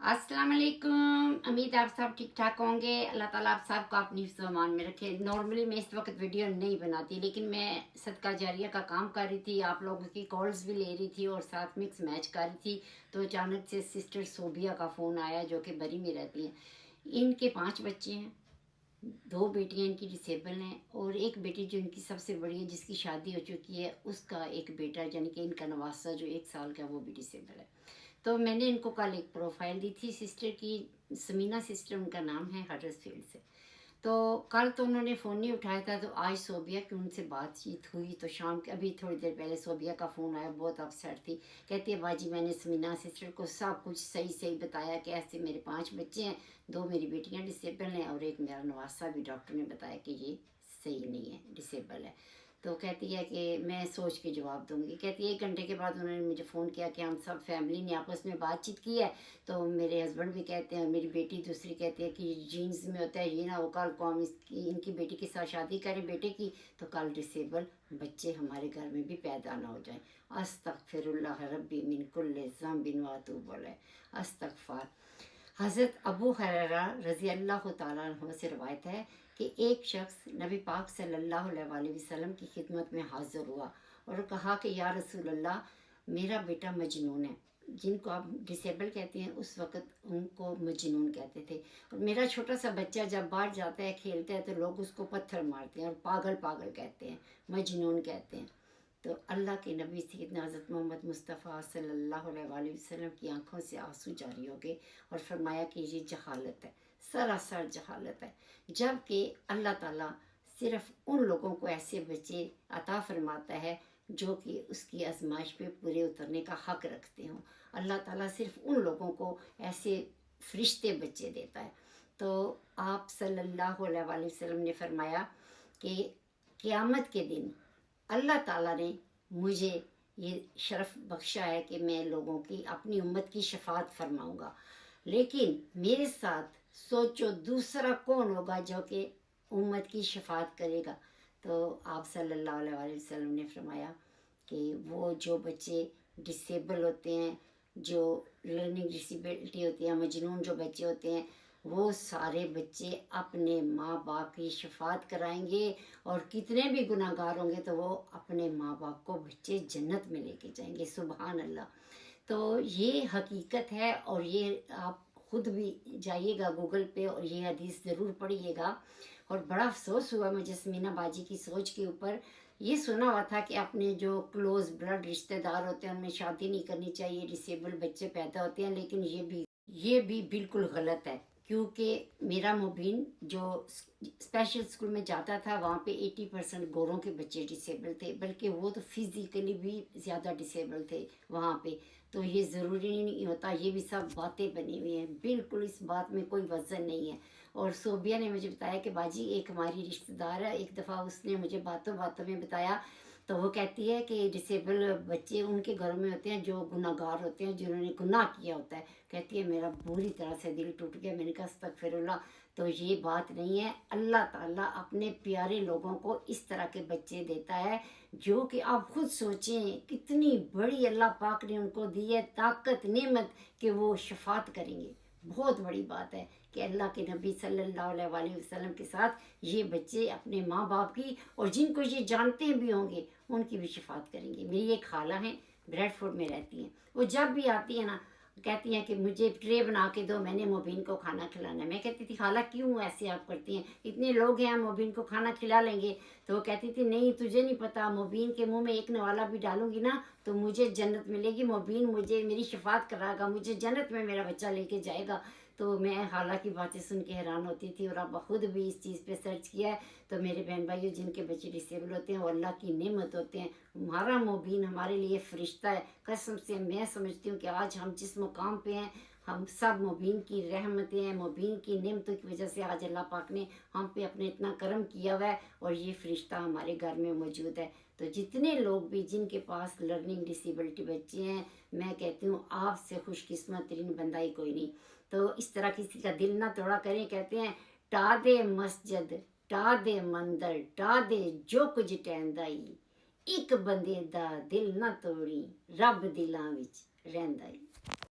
अस्सलाम वालेकुम। उम्मीद आप सब ठीक ठाक होंगे। अल्लाह ताला आप सबको अपनी फ़मान में रखे। नॉर्मली मैं इस वक्त वीडियो नहीं बनाती, लेकिन मैं सदका जारिया का काम कर रही थी, आप लोगों की कॉल्स भी ले रही थी और साथ मिक्स मैच कर रही थी। तो अचानक से सिस्टर सोबिया का फ़ोन आया, जो कि बरी में रहती हैं। इनके 5 बच्चे हैं, 2 बेटियां इनकी डिसेबल हैं और एक बेटी जो इनकी सबसे बड़ी है, जिसकी शादी हो चुकी है, उसका एक बेटा यानी कि इनका नवासा जो 1 साल का, वो भी डिसेबल है। तो मैंने इनको कल एक प्रोफाइल दी थी सिस्टर की, समीना सिस्टर उनका नाम है, हडर्सफील्ड से। तो कल तो उन्होंने फ़ोन नहीं उठाया था, तो आज सोबिया की उनसे बातचीत हुई। तो शाम के अभी थोड़ी देर पहले सोबिया का फ़ोन आया, बहुत अपसेट थी। कहती है बाजी मैंने समीना सिस्टर को सब कुछ सही सही बताया कि ऐसे मेरे 5 बच्चे हैं, 2 मेरी बेटियां डिसेबल हैं और एक मेरा नवासा भी डॉक्टर ने बताया कि ये सही नहीं है, डिसेबल है। तो कहती है कि मैं सोच के जवाब दूंगी। कहती है 1 घंटे के बाद उन्होंने मुझे फ़ोन किया कि हम सब फैमिली ने आपस में बातचीत की है। तो मेरे हस्बैंड भी कहते हैं, मेरी बेटी दूसरी कहती है कि जीन्स में होता है ये ना हो, कल को हम इनकी बेटी के साथ शादी करें बेटे की, तो कल डिसेबल बच्चे हमारे घर में भी पैदा ना हो जाएं। अस्तगफिरुल्लाह रब्बी मिन कुल्लि ज़ंबिन व अतूबु इलैह। अस्तगफार। हज़रत अबू हुरैरा रज़ी अल्लाह तआला अन्हु से रवायत है कि एक शख्स नबी पाक सल्लल्लाहु अलैहि वसल्लम की खिदमत में हाज़िर हुआ और कहा कि या रसूल अल्लाह, मेरा बेटा मजनून है। जिनको आप डिसेबल कहते हैं, उस वक़्त उनको मजनून कहते थे। और मेरा छोटा सा बच्चा जब बाहर जाता है, खेलता है, तो लोग उसको पत्थर मारते हैं और पागल पागल कहते हैं, मजनून कहते हैं। तो अल्लाह के नबी सैयदना हज़रत मोहम्मद मुस्तफ़ा सल्लल्लाहु अलैहि वसल्लम की आंखों से आंसू जारी हो गए और फरमाया कि ये जहालत है, सरासर जहालत है। जबकि अल्लाह ताला सिर्फ़ उन लोगों को ऐसे बच्चे अता फरमाता है जो कि उसकी आजमाइश पे पूरे उतरने का हक़ रखते हों। अल्लाह ताला सिर्फ़ उन लोगों को ऐसे फरिश्ते बच्चे देता है। तो आप सल्लल्लाहु अलैहि वसल्लम ने फरमाया कि क़यामत के दिन अल्लाह ताला ने मुझे ये शरफ़ बख्शा है कि मैं लोगों की, अपनी उम्मत की शफ़ाअत फरमाऊँगा। लेकिन मेरे साथ सोचो दूसरा कौन होगा जो कि उम्मत की शफ़ाअत करेगा। तो आप सल्लल्लाहु अलैहि वसल्लम ने फरमाया कि वो जो बच्चे डिसेबल होते हैं, जो लर्निंग डिसेबिलिटी होती है, मजनून जो बच्चे होते हैं, वो सारे बच्चे अपने माँ बाप की शफ़ाअत कराएंगे और कितने भी गुनाहगार होंगे तो वो अपने माँ बाप को बच्चे जन्नत में लेके जाएंगे। सुभान अल्लाह। तो ये हकीकत है और ये आप खुद भी जाइएगा गूगल पे और ये हदीस ज़रूर पढ़िएगा। और बड़ा अफसोस हुआ मुझे समीना बाजी की सोच के ऊपर। ये सुना हुआ था कि अपने जो क्लोज़ ब्लड रिश्तेदार होते हैं उनमें शादी नहीं करनी चाहिए, डिसेबल बच्चे पैदा होते हैं, लेकिन ये भी बिल्कुल गलत है। क्योंकि मेरा मुबीन जो स्पेशल स्कूल में जाता था, वहाँ पे 80% गोरों के बच्चे डिसेबल थे, बल्कि वो तो फिज़िकली भी ज़्यादा डिसेबल थे वहाँ पे। तो ये ज़रूरी नहीं होता, ये भी सब बातें बनी हुई हैं, बिल्कुल इस बात में कोई वज़न नहीं है। और सोबिया ने मुझे बताया कि बाजी एक हमारी रिश्तेदार है, एक दफ़ा उसने मुझे बातों बातों में बताया। तो वो कहती है कि डिसेबल बच्चे उनके घरों में होते हैं जो गुनाहगार होते हैं, जिन्होंने गुनाह किया होता है। कहती है मेरा बुरी तरह से दिल टूट गया। मैंने कहा अस्तगफिरुल्लाह। तो ये बात नहीं है, अल्लाह ताला अपने प्यारे लोगों को इस तरह के बच्चे देता है, जो कि आप खुद सोचें कितनी बड़ी अल्लाह पाक ने उनको दी है ताकत, नेमत, कि वो शफात करेंगे। बहुत बड़ी बात है कि अल्लाह के नबी सल्लल्लाहु अलैहि वसल्लम के साथ ये बच्चे अपने माँ बाप की, और जिनको ये जानते भी होंगे, उनकी भी शफात करेंगे। मेरी एक खाला हैं, ब्रेडफोर्ड में रहती हैं। वो जब भी आती है ना, कहती हैं कि मुझे ट्रे बना के दो, मैंने मोबिन को खाना खिलाना है। मैं कहती थी खाला क्यों ऐसे आप करती हैं, इतने लोग हैं, हम मोबिन को खाना खिला लेंगे। तो वो कहती थी नहीं, तुझे नहीं पता, मोबिन के मुंह में एक नवाला भी डालूंगी ना तो मुझे जन्नत मिलेगी, मोबिन मुझे मेरी शफात कराएगा, मुझे जन्नत में मेरा बच्चा लेके जाएगा। तो मैं खाला की बातें सुन के हैरान होती थी, और अब खुद भी इस चीज़ पे सर्च किया है। तो मेरे बहन भाइयों, जिनके बच्चे डिसेबल होते हैं, वो अल्लाह की नेमत होते हैं। हमारा मोबिन हमारे लिए फरिश्ता है। कसम से मैं समझती हूँ कि आज हम जिस मुकाम पे हैं, हम सब मुबीन की रहमतें हैं, मुबीन की नेमतों की वजह से आज अल्लाह पाक ने हम पे अपने इतना करम किया हुआ है, और ये फरिश्ता हमारे घर में मौजूद है। तो जितने लोग भी जिनके पास लर्निंग डिसेबिलिटी बच्चे हैं, मैं कहती हूँ आपसे खुशकिस्मत तरीन बंदा ही कोई नहीं। तो इस तरह किसी का दिल ना तोड़ा करें। कहते हैं टा दे मस्जिद, टा दे मंदिर, टा दे जो कुछ टहंदा ही, एक बंदे दा दिल ना तोड़ी, रब दिलां विच रहिंदा ही।